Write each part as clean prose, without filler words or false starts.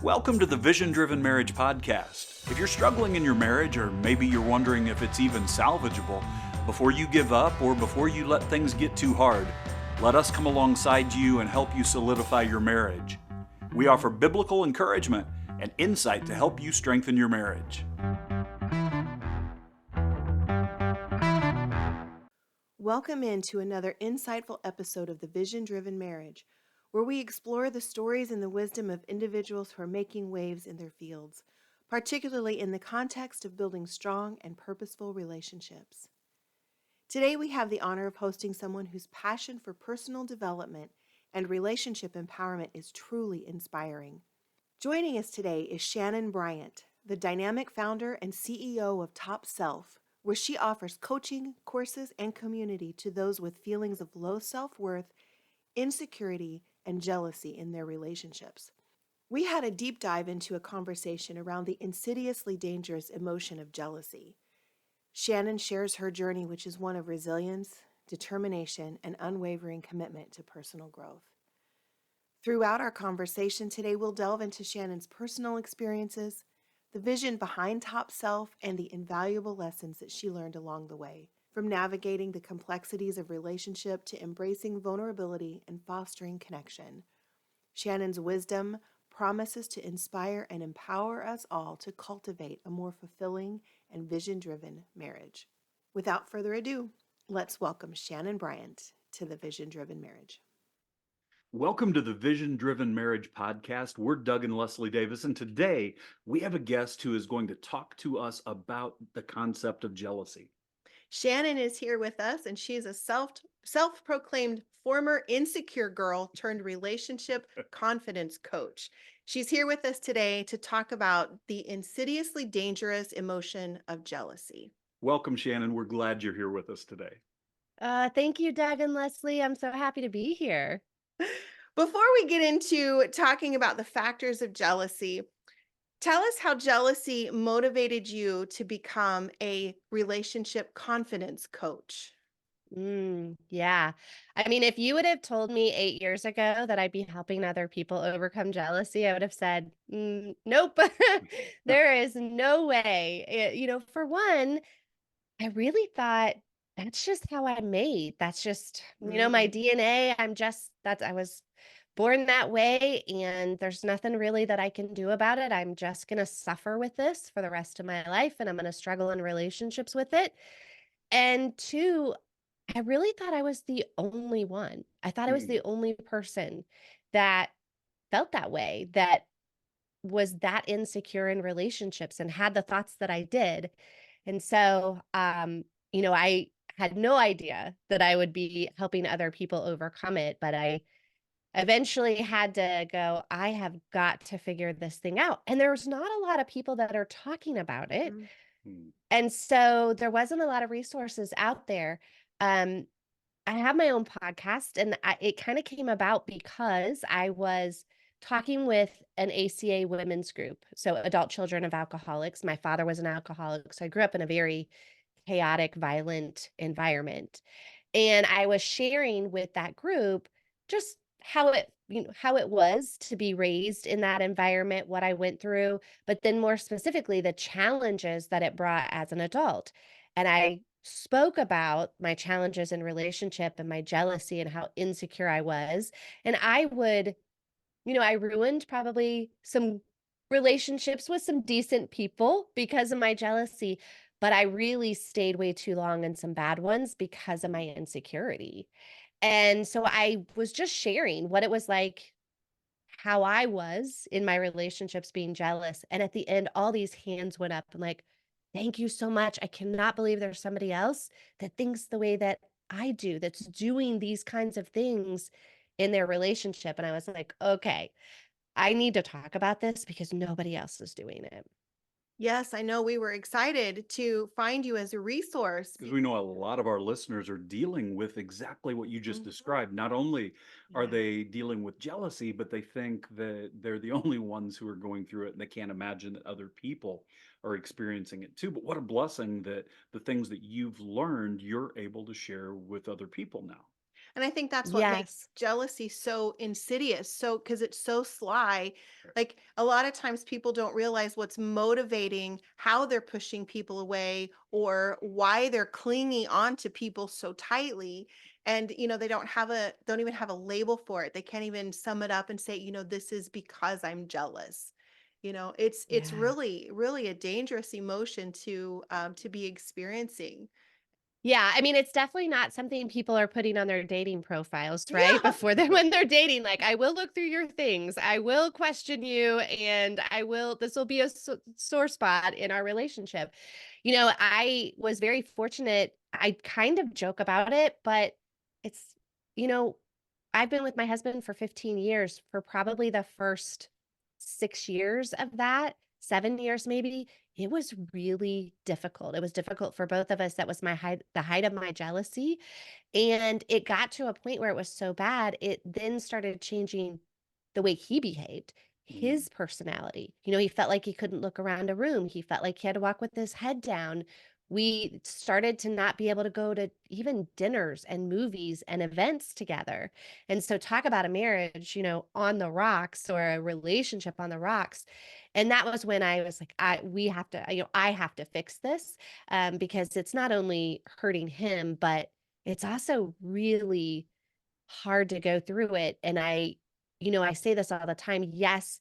Welcome to the Vision Driven Marriage Podcast. If you're struggling in your marriage, or maybe you're wondering if it's even salvageable, before you give up or before you let things get too hard, let us come alongside you and help you solidify your marriage. We offer biblical encouragement and insight to help you strengthen your marriage. Welcome into another insightful episode of the Vision Driven Marriage, where we explore the stories and the wisdom of individuals who are making waves in their fields, particularly in the context of building strong and purposeful relationships. Today we have the honor of hosting someone whose passion for personal development and relationship empowerment is truly inspiring. Joining us today is Shanenn Bryant, the dynamic founder and CEO of Top Self, where she offers coaching, courses, and community to those with feelings of low self-worth, insecurity, and jealousy in their relationships. We had a deep dive into a conversation around the insidiously dangerous emotion of jealousy. Shanenn shares her journey, which is one of resilience, determination, and unwavering commitment to personal growth. Throughout our conversation today, we'll delve into Shanenn's personal experiences, the vision behind Top Self, and the invaluable lessons that she learned along the way, from navigating the complexities of relationship to embracing vulnerability and fostering connection. Shanenn's wisdom promises to inspire and empower us all to cultivate a more fulfilling and vision-driven marriage. Without further ado, let's welcome Shanenn Bryant to the Vision Driven Marriage. Welcome to the Vision Driven Marriage Podcast. We're Doug and Leslie Davis, and today we have a guest who is going to talk to us about the concept of jealousy. Shanenn is here with us, and she's a self-proclaimed former insecure girl turned relationship confidence coach. She's here with us today to talk about the insidiously dangerous emotion of jealousy. Welcome, Shanenn. We're glad you're here with us today. Thank you, Doug and Leslie. I'm so happy to be here. Before we get into talking about the factors of jealousy, tell us how jealousy motivated you to become a relationship confidence coach. Yeah. I mean, if you would have told me 8 years ago that I'd be helping other people overcome jealousy, I would have said, nope, there is no way. For one, I really thought that's just how I'm made. That's just, my DNA. I was born that way, and there's nothing really that I can do about it. I'm just going to suffer with this for the rest of my life, and I'm going to struggle in relationships with it. And two, I really thought I was the only one. I thought I was the only person that felt that way, that was that insecure in relationships and had the thoughts that I did. And so, I had no idea that I would be helping other people overcome it, but I eventually had to go, I have got to figure this thing out. And there's not a lot of people that are talking about it. And so there wasn't a lot of resources out there. I have my own podcast, and it kind of came about because I was talking with an ACA women's group, so adult children of alcoholics. My father was an alcoholic, so I grew up in a very chaotic, violent environment. And I was sharing with that group just how it was to be raised in that environment, what I went through, but then more specifically, the challenges that it brought as an adult. And I spoke about my challenges in relationship and my jealousy and how insecure I was. And I ruined probably some relationships with some decent people because of my jealousy, but I really stayed way too long in some bad ones because of my insecurity. And so I was just sharing what it was like, how I was in my relationships being jealous. And at the end, all these hands went up and like, thank you so much. I cannot believe there's somebody else that thinks the way that I do, that's doing these kinds of things in their relationship. And I was like, okay, I need to talk about this because nobody else is doing it. Yes, I know we were excited to find you as a resource. Because we know a lot of our listeners are dealing with exactly what you just described. Not only are they dealing with jealousy, but they think that they're the only ones who are going through it, and they can't imagine that other people are experiencing it too. But what a blessing that the things that you've learned, you're able to share with other people now. And I think that's what makes Yes. jealousy so insidious. So, because it's so sly, like a lot of times people don't realize what's motivating, how they're pushing people away, or why they're clinging on to people so tightly. And, they don't even have a label for it. They can't even sum it up and say, this is because I'm jealous. It's Yeah. really, really a dangerous emotion to be experiencing. Yeah, I mean, it's definitely not something people are putting on their dating profiles, right? Yeah. Before they when they're dating, like, "I will look through your things, I will question you, and this will be a sore spot in our relationship." I was very fortunate. I kind of joke about it, but it's you know, I've been with my husband for 15 years. For probably the first 6 years of that, 7 years maybe, it was really difficult. It was difficult for both of us. That was the height of my jealousy, and it got to a point where it was so bad, it then started changing the way he behaved, Mm. his personality. He felt like he couldn't look around a room. He felt like he had to walk with his head down. We started to not be able to go to even dinners and movies and events together. And so talk about a marriage, on the rocks, or a relationship on the rocks. And that was when I was like, I have to fix this, because it's not only hurting him, but it's also really hard to go through it. And I say this all the time. Yes,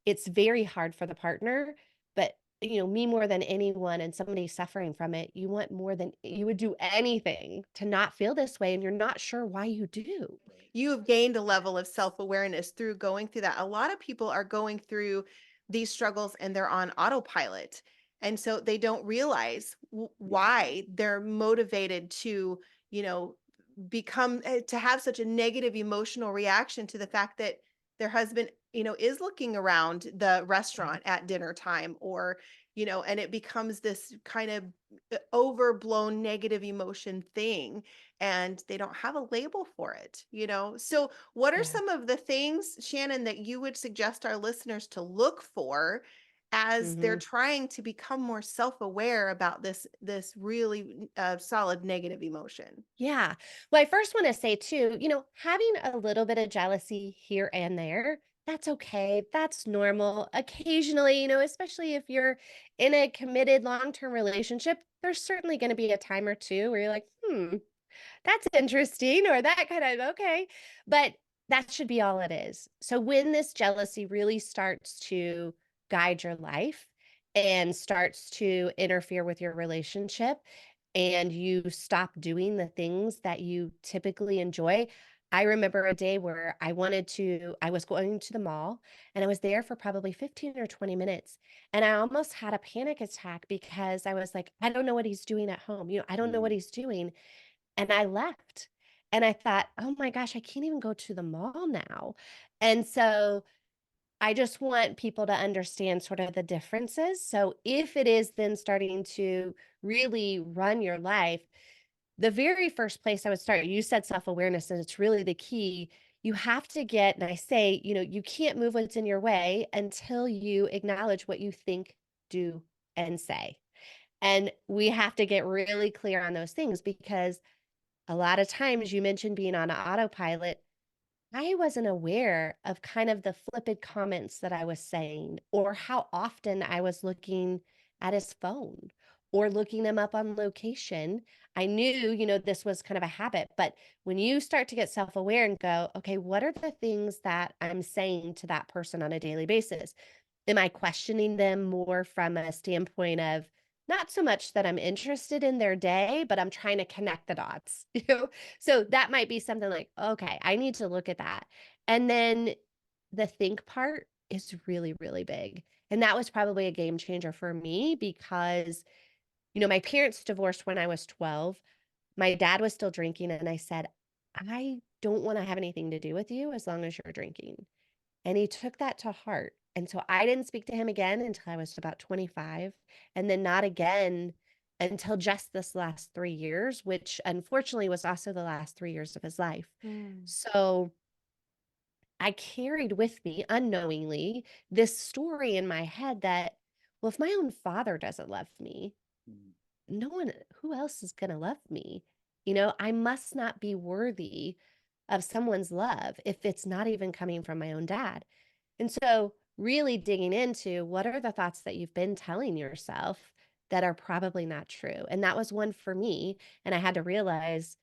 it's very hard for the partner, but me more than anyone, and somebody suffering from it, you want more than you would do anything to not feel this way, and you're not sure why you do. You have gained a level of self-awareness through going through that. A lot of people are going through these struggles and they're on autopilot. And so they don't realize why they're motivated to, you know, to have such a negative emotional reaction to the fact that their husband, is looking around the Right. restaurant at dinner time, or, and it becomes this kind of overblown negative emotion thing, and they don't have a label for it. So what are Yeah. some of the things, Shannon, that you would suggest our listeners to look for as they're Mhm. trying to become more self-aware about this really solid negative emotion? Yeah. Well, I first want to say too, having a little bit of jealousy here and there, that's okay. That's normal. Occasionally, especially if you're in a committed long-term relationship, there's certainly going to be a time or two where you're like, that's interesting, or that kind of okay. But that should be all it is. So when this jealousy really starts to guide your life and starts to interfere with your relationship, and you stop doing the things that you typically enjoy. I remember a day where I was going to the mall, and I was there for probably 15 or 20 minutes. And I almost had a panic attack because I was like, I don't know what he's doing at home. I don't know what Mm. he's doing. And I left. And I thought, "Oh my gosh, I can't even go to the mall now." And so I just want people to understand sort of the differences. So if it is then starting to really run your life, the very first place I would start, you said self-awareness, and it's really the key. You have to get, and I say, you can't move what's in your way until you acknowledge what you think, do, and say. And we have to get really clear on those things, because a lot of times, you mentioned being on autopilot. I wasn't aware of kind of the flippant comments that I was saying, or how often I was looking at his phone or looking him up on location. I knew, this was kind of a habit, but when you start to get self-aware and go, okay, what are the things that I'm saying to that person on a daily basis? Am I questioning them more from a standpoint of not so much that I'm interested in their day, but I'm trying to connect the dots, So that might be something like, okay, I need to look at that. And then the think part is really, really big. And that was probably a game changer for me because, my parents divorced when I was 12. My dad was still drinking. And I said, I don't want to have anything to do with you as long as you're drinking. And he took that to heart. And so I didn't speak to him again until I was about 25, and then not again until just this last 3 years, which unfortunately was also the last 3 years of his life. Mm. So I carried with me unknowingly this story in my head that, well, if my own father doesn't love me, Mm. no one who else is going to love me? I must not be worthy of someone's love if it's not even coming from my own dad? And so, really digging into what are the thoughts that you've been telling yourself that are probably not true. And that was one for me. And I had to realize,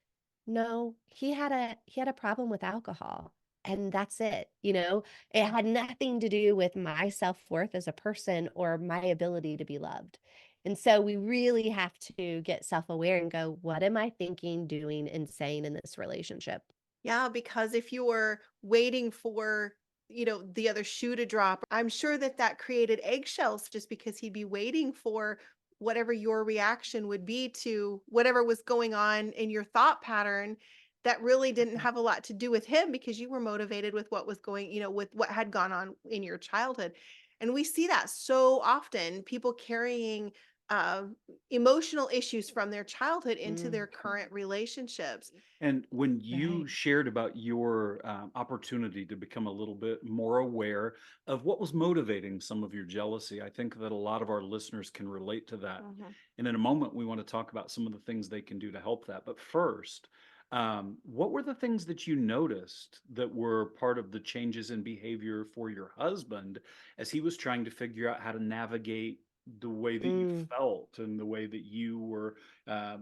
no, he had a problem with alcohol. And that's it. It had nothing to do with my self-worth as a person or my ability to be loved. And so we really have to get self-aware and go, what am I thinking, doing, and saying in this relationship? Yeah, because if you were waiting for, the other shoe to drop, I'm sure that that created eggshells just because he'd be waiting for whatever your reaction would be to whatever was going on in your thought pattern that really didn't Mhm. have a lot to do with him because you were motivated with what was going, with what had gone on in your childhood. And we see that so often, people carrying uh, emotional issues from their childhood into Mm, their current relationships. And when you right. shared about your opportunity to become a little bit more aware of what was motivating some of your jealousy, I think that a lot of our listeners can relate to that. Mhm. And in a moment, we want to talk about some of the things they can do to help that. But first, what were the things that you noticed that were part of the changes in behavior for your husband as he was trying to figure out how to navigate the way that you Mm. felt and the way that you were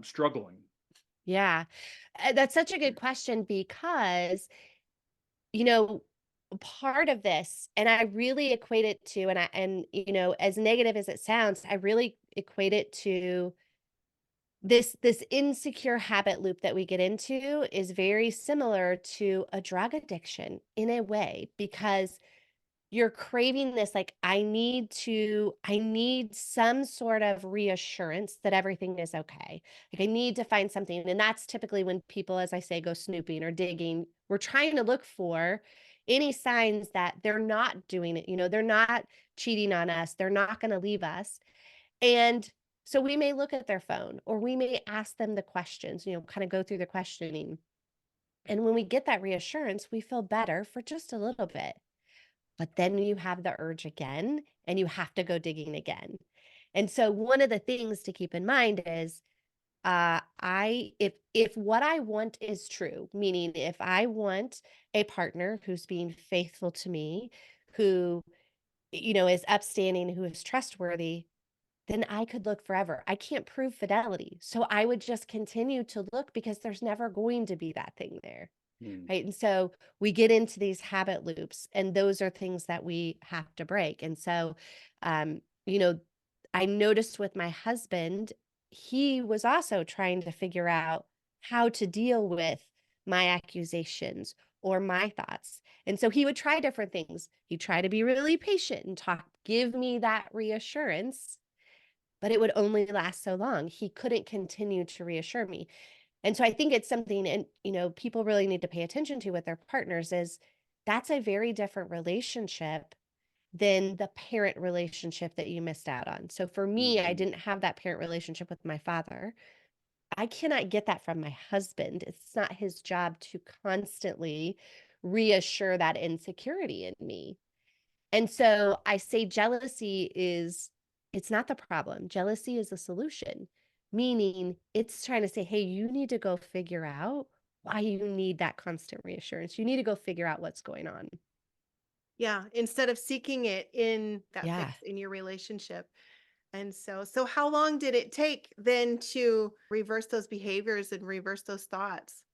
struggling? Yeah. That's such a good question because, you know, part of this, and I really equate it to, as negative as it sounds, I really equate it to this insecure habit loop that we get into is very similar to a drug addiction in a way because you're craving this, like, I need some sort of reassurance that everything is okay. Like, I need to find something, and that's typically when people, as I say, go snooping or digging. We're trying to look for any signs that they're not doing it, they're not cheating on us, they're not gonna leave us, and so we may look at their phone, or we may ask them the questions, kinda go through the questioning, and when we get that reassurance, we feel better for just a little bit. But then you have the urge again, and you have to go digging again. And so one of the things to keep in mind is, I if what I want is true, meaning if I want a partner who's being faithful to me, who, is upstanding, who is trustworthy, then I could look forever. I can't prove fidelity. So I would just continue to look because there's never going to be that thing there. Hmm. Right, and so we get into these habit loops, and those are things that we have to break, and so, um, you know, I noticed with my husband, he was also trying to figure out how to deal with my accusations or my thoughts, and so he would try different things. He'd try to be really patient and give me that reassurance, but it would only last so long. He couldn't continue to reassure me. And so I think it's something, and people really need to pay attention to with their partners is that's a very different relationship than the parent relationship that you missed out on. So for me, I Mhm. didn't have that parent relationship with my father. I cannot get that from my husband. It's not his job to constantly reassure that insecurity in me. And so I say it's not the problem. Jealousy is the solution, meaning it's trying to say, hey, you need to go figure out why you need that constant reassurance. You need to go figure out what's going on. Yeah, instead of seeking it in that Yeah. fix in your relationship. And so how long did it take then to reverse those behaviors and reverse those thoughts?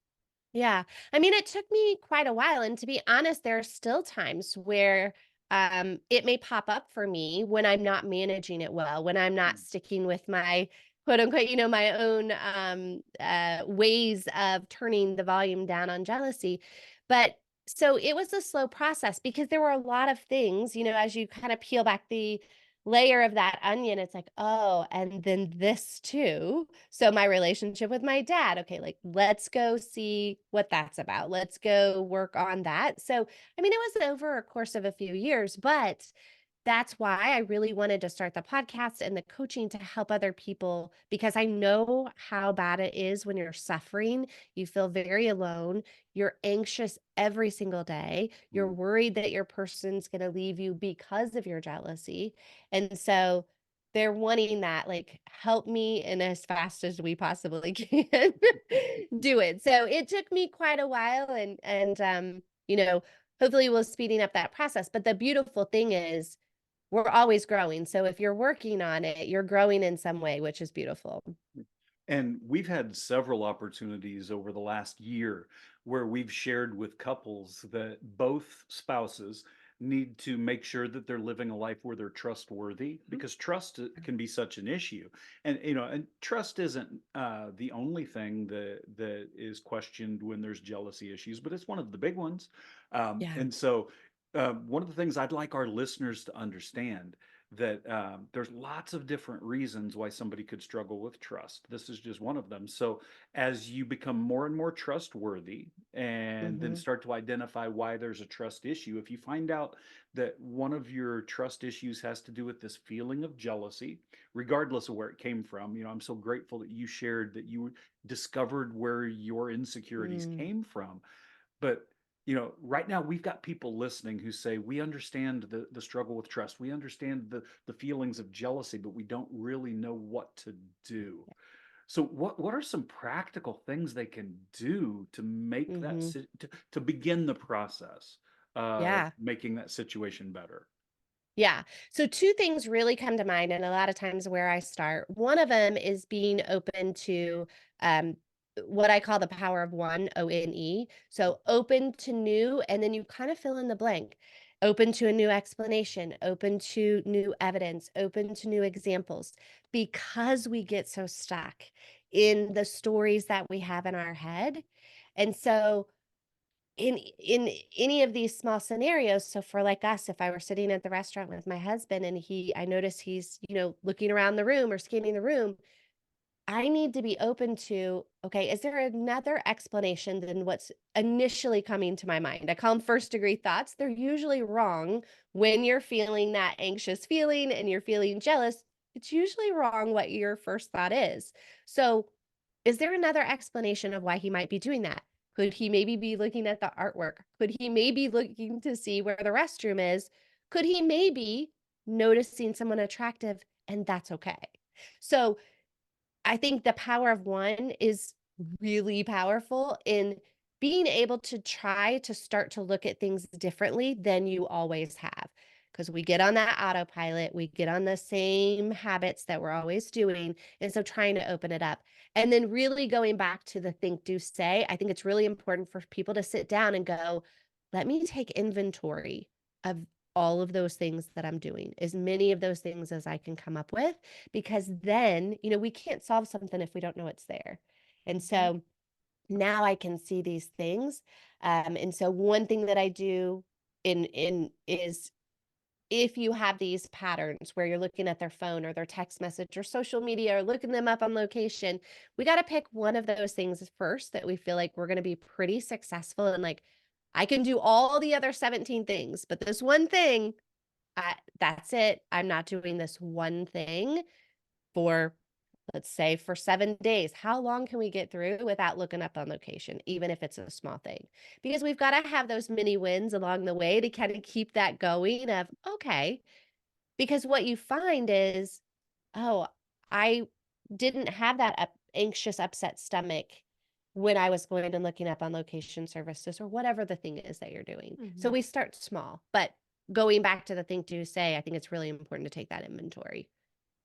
Yeah. I mean, it took me quite a while. And to be honest, there are still times where it may pop up for me when I'm not managing it well, when I'm not Mm. sticking with my quote unquote, my own ways of turning the volume down on jealousy. But so it was a slow process because there were a lot of things, as you kind of peel back the layer of that onion, it's like, oh, and then this too. So my relationship with my dad, okay, like let's go see what that's about. Let's go work on that. So, I mean, it was over a course of a few years, but that's why I really wanted to start the podcast and the coaching to help other people because I know how bad it is when you're suffering. You feel very alone. You're anxious every single day. You're Mm. worried that your person's going to leave you because of your jealousy. And so they're wanting that, like, help me and as fast as we possibly can do it. So it took me quite a while and you know, hopefully we're speeding up that process. But the beautiful thing is we're always growing. So if you're working on it, you're growing in some way, which is beautiful. And we've had several opportunities over the last year where we've shared with couples that both spouses need to make sure that they're living a life where they're trustworthy, Mhm. because trust can be such an issue. And and trust isn't the only thing that is questioned when there's jealousy issues, but it's one of the big ones. Yeah. And so one of the things I'd like our listeners to understand, that there's lots of different reasons why somebody could struggle with trust. This is just one of them. So, as you become more and more trustworthy and then Mhm. start to identify why there's a trust issue, if you find out that one of your trust issues has to do with this feeling of jealousy, regardless of where it came from, I'm so grateful that you shared that you discovered where your insecurities Mm. came from. But right now we've got people listening who say, we understand the struggle with trust, we understand the feelings of jealousy, but we don't really know what to do. So what are some practical things they can do to make that Mhm. to begin the process of Yeah. making that situation better? Yeah. So two things really come to mind, and a lot of times where I start. One of them is being open to um, what I call the power of one, ONE. So open to new, and then you kind of fill in the blank. Open to a new explanation, open to new evidence, open to new examples, because we get so stuck in the stories that we have in our head. And so in any of these small scenarios, so for like us, if I were sitting at the restaurant with my husband and I notice he's, looking around the room or scanning the room, I need to be open to, okay, is there another explanation than what's initially coming to my mind? I call them first degree thoughts. They're usually wrong when you're feeling that anxious feeling and you're feeling jealous. It's usually wrong what your first thought is. So is there another explanation of why he might be doing that? Could he maybe be looking at the artwork? Could he maybe looking to see where the restroom is? Could he maybe noticing someone attractive and that's okay? So I think the power of one is really powerful in being able to try to start to look at things differently than you always have. Because we get on that autopilot, we get on the same habits that we're always doing. And so trying to open it up. And then really going back to the think, do, say, I think it's really important for people to sit down and go, let me take inventory of all of those things that I'm doing, as many of those things as I can come up with, because then, we can't solve something if we don't know it's there. And Mhm. so now I can see these things. And so one thing that I do in is if you have these patterns where you're looking at their phone or their text message or social media or looking them up on location, we got to pick one of those things first that we feel like we're going to be pretty successful and like I can do all the other 17 things, but this one thing, that's it. I'm not doing this one thing for, let's say, for 7 days. How long can we get through without looking up on location, even if it's a small thing? Because we've got to have those mini wins along the way to kind of keep that going of, okay, because what you find is, oh, I didn't have that anxious, upset stomach when I was going and looking up on location services or whatever the thing is that you're doing. So Mhm. we start small, but going back to the think, do, say, I think it's really important to take that inventory.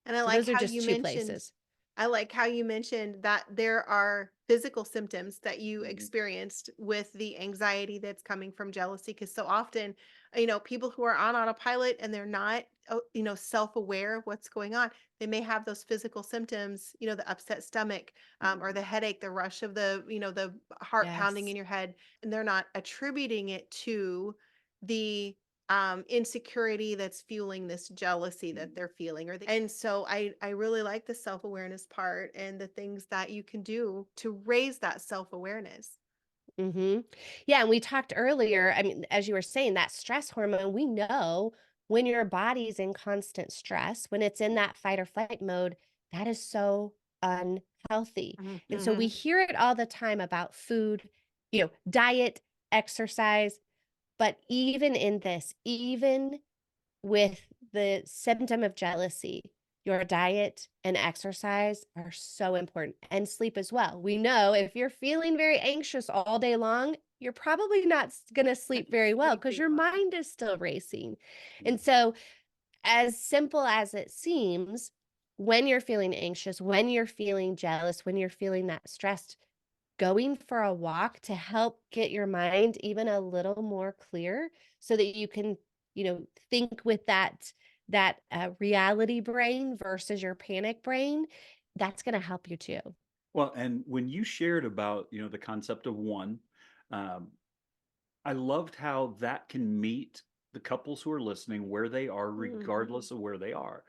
And I So like those are how just you two mentioned places. I like how you mentioned that there are physical symptoms that you Mhm. experienced with the anxiety that's coming from jealousy. Because so often, people who are on autopilot and they're not, self-aware of what's going on, they may have those physical symptoms, the upset stomach, or the headache, the rush of the heart pounding Yes. in your head, and they're not attributing it to the insecurity that's fueling this jealousy that Mhm. they're feeling, and so I really like the self-awareness part and the things that you can do to raise that self-awareness. Mhm. Yeah, and we talked earlier, I mean, as you were saying, that stress hormone, we know when your body's in constant stress, when it's in that fight or flight mode, that is so unhealthy. And so we Mhm. hear it all the time about food, diet, exercise, but even in this, even with the symptom of jealousy, your diet and exercise are so important, and sleep as well. We know if you're feeling very anxious all day long, you're probably not going to sleep very well because Sleeping your well. mind is still racing. Yeah. And so, as simple as it seems, when you're feeling anxious, when you're feeling jealous, when you're feeling that stressed, going for a walk to help get your mind even a little more clear so that you can, think with that reality brain versus your panic brain, that's going to help you too. Well, and when you shared about, the concept of one, um, I loved how that can meet the couples who are listening where they are, Mhm. regardless of where they are,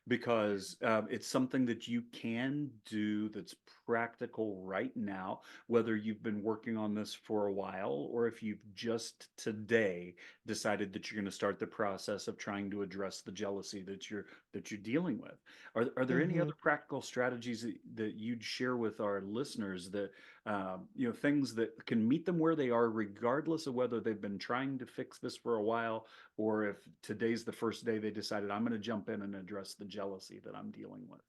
because it's something that you can do that's practical right now, whether you've been working on this for a while or if you've just today decided that you're going to start the process of trying to address the jealousy that you're dealing with. Are there any Mhm. other practical strategies that you'd share with our listeners that things that can meet them where they are, regardless of whether they've been trying to fix this for a while or if today's the first day they decided I'm going to jump in and address the jealousy that I'm dealing with.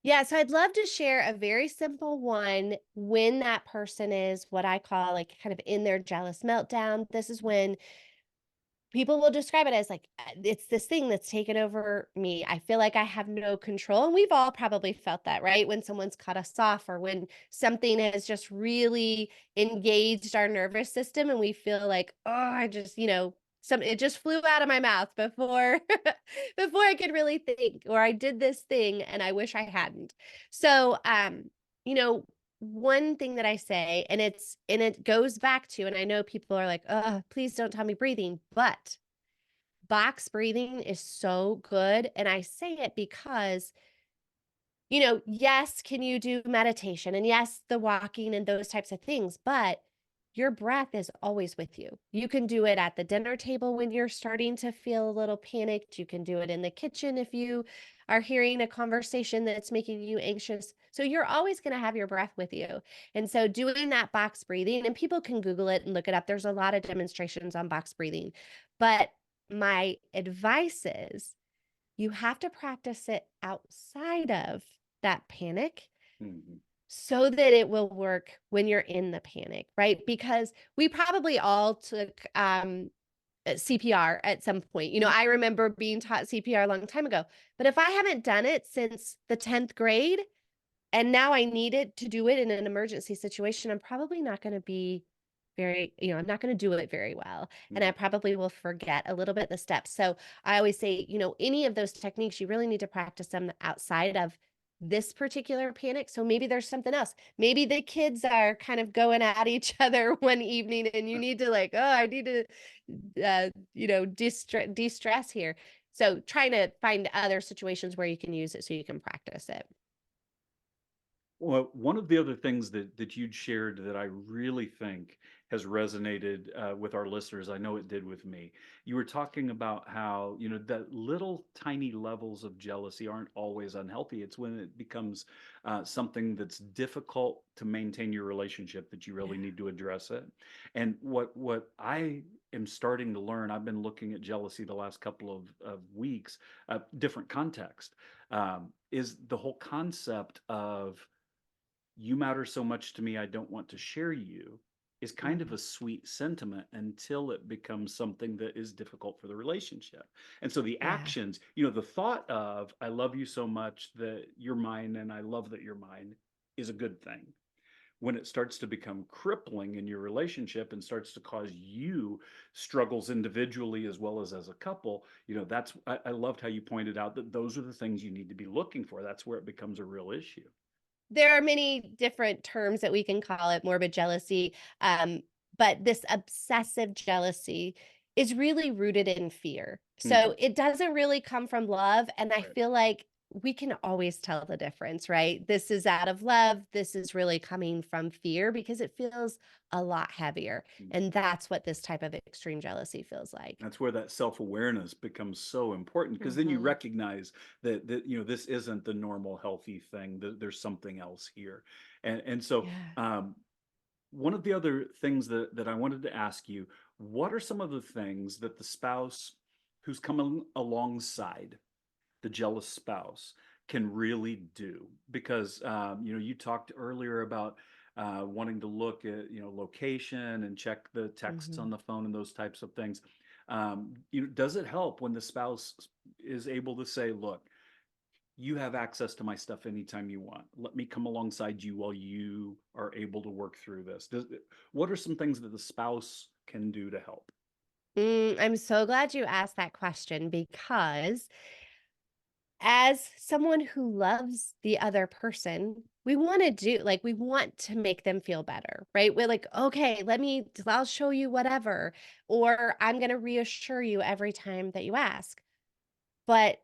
Yeah, so I'd love to share a very simple one when that person is what I call like kind of in their jealous meltdown. This is when people will describe it as like, it's this thing that's taken over me. I feel like I have no control. And we've all probably felt that, right? When someone's cut us off or when something has just really engaged our nervous system and we feel like, oh, I just, it just flew out of my mouth before before I could really think, or I did this thing and I wish I hadn't. So, you know, one thing that I say, and it goes back to, and I know people are like, oh, please don't tell me breathing, but box breathing is so good. And I say it because, yes, can you do meditation? And yes, the walking and those types of things, but your breath is always with you. You can do it at the dinner table when you're starting to feel a little panicked. You can do it in the kitchen if you are hearing a conversation that's making you anxious. So you're always going to have your breath with you. And so doing that box breathing, and people can Google it and look it up. There's a lot of demonstrations on box breathing. But my advice is you have to practice it outside of that panic Mhm. so that it will work when you're in the panic, right? Because we probably all took CPR at some point. I remember being taught CPR a long time ago, but if I haven't done it since the 10th grade, and now I need it to do it in an emergency situation, I'm probably not going to be I'm not going to do it very well. And I Mhm. probably will forget a little bit the steps. So I always say, any of those techniques, you really need to practice them outside of this particular panic. So maybe there's something else. Maybe the kids are kind of going at each other one evening and you need to like, oh, I need to, de-stress here. So trying to find other situations where you can use it so you can practice it. Well, one of the other things that you'd shared that I really think has resonated with our listeners, I know it did with me. You were talking about how, that little tiny levels of jealousy aren't always unhealthy. It's when it becomes something that's difficult to maintain your relationship that you really Yeah. need to address it. And what I am starting to learn, I've been looking at jealousy the last couple of weeks, different context, is the whole concept of you matter so much to me, I don't want to share you is kind of Mhm. a sweet sentiment until it becomes something that is difficult for the relationship. And so the Yeah. actions, the thought of, I love you so much that you're mine and I love that you're mine is a good thing. When it starts to become crippling in your relationship and starts to cause you struggles individually as well as a couple, I loved how you pointed out that those are the things you need to be looking for. That's where it becomes a real issue. There are many different terms that we can call it, morbid jealousy, um, but this obsessive jealousy is really rooted in fear. Mhm. So it doesn't really come from love, and I Right. feel like we can always tell the difference, right? This is out of love, this is really coming from fear because it feels a lot heavier, and that's what this type of extreme jealousy feels like. That's where that self-awareness becomes so important because then you Mhm. recognize that this isn't the normal healthy thing. There's something else here, and so Yeah. one of the other things that I wanted to ask you: what are some of the things that the spouse who's coming alongside the jealous spouse can really do. Because you talked earlier about wanting to look at location and check the texts Hmm. on the phone and those types of things. Does it help when the spouse is able to say, look, you have access to my stuff anytime you want. Let me come alongside you while you are able to work through this. What are some things that the spouse can do to help? I'm so glad you asked that question because as someone who loves the other person, we want to make them feel better, right? We're like, okay, I'll show you whatever, or I'm going to reassure you every time that you ask. But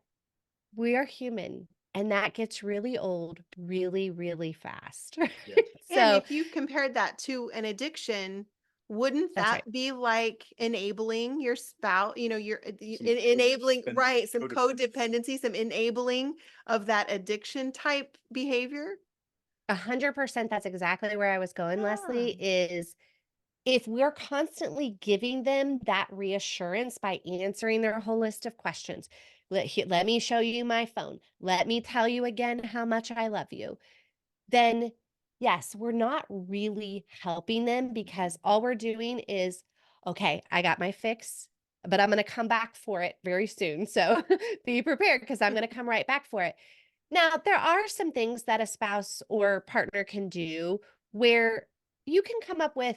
we are human and that gets really old really, really fast. Yes. And So if you compared that to an addiction, wouldn't that's right. that be like enabling your spouse, you're Some enabling, codependency. right, some codependency, some enabling of that addiction type behavior? 100% that's exactly where I was going, Ah. Leslie, is if we're constantly giving them that reassurance by answering their whole list of questions, let me show you my phone. Let me tell you again how much I love you. Then, yes, we're not really helping them because all we're doing is, okay, I got my fix, but I'm going to come back for it very soon. So be prepared because I'm going to come right back for it. Now, there are some things that a spouse or partner can do where you can come up with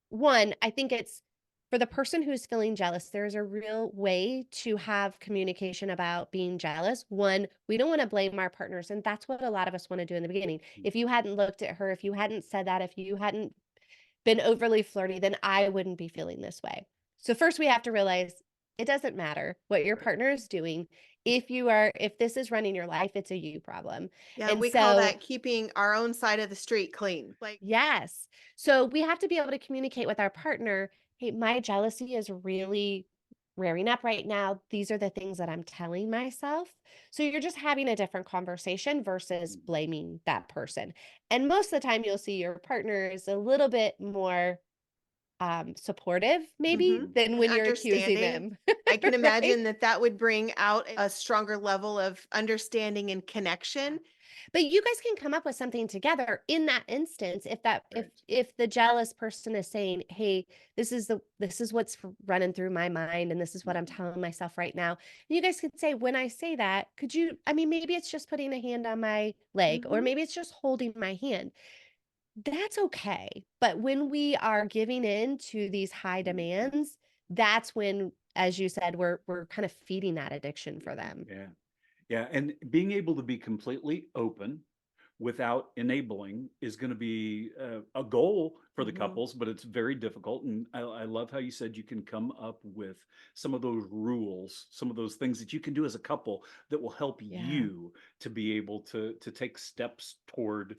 one, I think it's for the person who's feeling jealous, there's a real way to have communication about being jealous. One, we don't want to blame our partners. And that's what a lot of us want to do in the beginning. If you hadn't looked at her, if you hadn't said that, if you hadn't been overly flirty, then I wouldn't be feeling this way. So first we have to realize it doesn't matter what your Right. partner is doing. If this is running your life, it's a you problem. Yeah, And we call so that keeping our own side of the street clean. Like, yes. So we have to be able to communicate with our partner, hey, my jealousy is really rearing up right now. These are the things that I'm telling myself. So you're just having a different conversation versus blaming that person. And most of the time, you'll see your partner is a little bit more supportive, maybe, mhm, Mhm. than and when you're accusing understanding. them. I can Right? imagine that that would bring out a stronger level of understanding and Yeah. connection. But you guys can come up with something together in that instance if that Right. if the jealous person is saying, "Hey, this is what's running through my mind and this is what I'm Mhm. telling myself right now." And you guys could say, "When I say that, could you I mean maybe it's just putting a hand on my leg or Mhm, maybe it's just holding my hand." That's okay. But when we are giving in to these high Mhm. demands, that's when, as you said, we're kind of feeding that addiction for them. Yeah. Yeah. And being able to be completely open without enabling is going to be a goal for the mhm, couples, but it's very difficult. And I love how you said you can come up with some of those rules, some of those things that you can do as a couple that will help Yeah. you to be able to take steps toward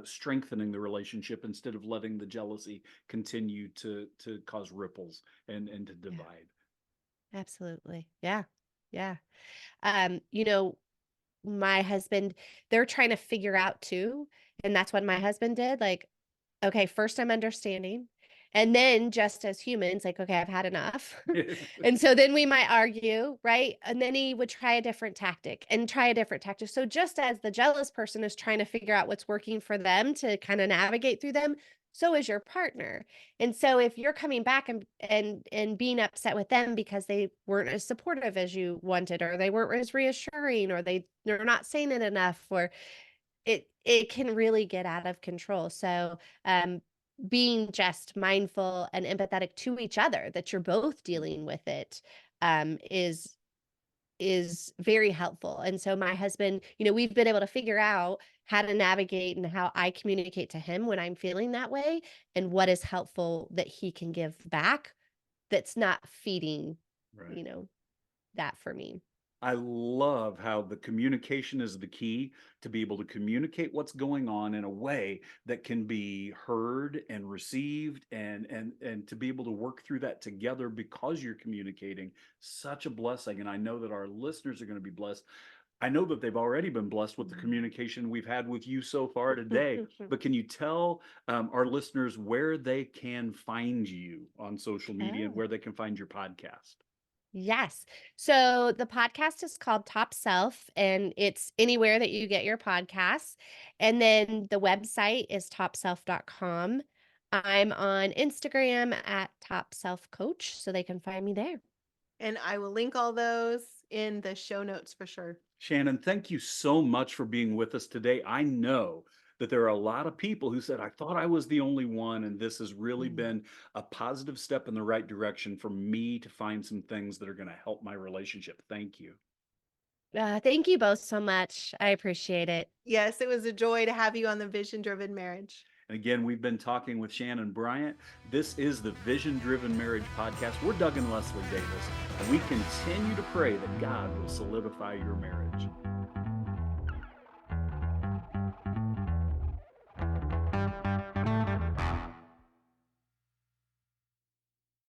strengthening the relationship instead of letting the jealousy continue to cause ripples and to Yeah. divide. Absolutely. Yeah. Yeah. You know, my husband, they're trying to figure out too, and that's what my husband did. Like, okay, first I'm understanding. And then just as humans, like, okay, I've had enough. And so then we might argue, right? And then he would try a different tactic and try a different tactic. So just as the jealous person is trying to figure out what's working for them to kind of navigate through them, so is your partner. And so if you're coming back and being upset with them because they weren't as supportive as you wanted, or they weren't as reassuring, or they're not saying it enough, or it can really get out of control. So, being just mindful and empathetic to each other that you're both dealing with it, um, is is very helpful. And so my husband, we've been able to figure out how to navigate and how I communicate to him when I'm feeling that way and what is helpful that he can give back that's not feeding, Right. you know, that for me. I love how the communication is the key to be able to communicate what's going on in a way that can be heard and received and to be able to work through that together because you're communicating. Such a blessing. And I know that our listeners are going to be blessed. I know that they've already been blessed with the communication we've had with you so far today, but can you tell our listeners where they can find you on social media and Oh. where they can find your podcast? Yes. So the podcast is called Top Self, and it's anywhere that you get your podcasts. And then the website is topself.com. I'm on Instagram at Top Self Coach, so they can find me there. And I will link all those in the show notes for sure. Shanenn, thank you so much for being with us today. I know that there are a lot of people who said, I thought I was the only one, and this has really Mm. been a positive step in the right direction for me to find some things that are going to help my relationship. Thank you. Thank you both so much. I appreciate it. Yes, it was a joy to have you on the Vision Driven Marriage. And again, we've been talking with Shanenn Bryant. This is the Vision Driven Marriage Podcast. We're Doug and Leslie Davis, and we continue to pray that God will solidify your marriage.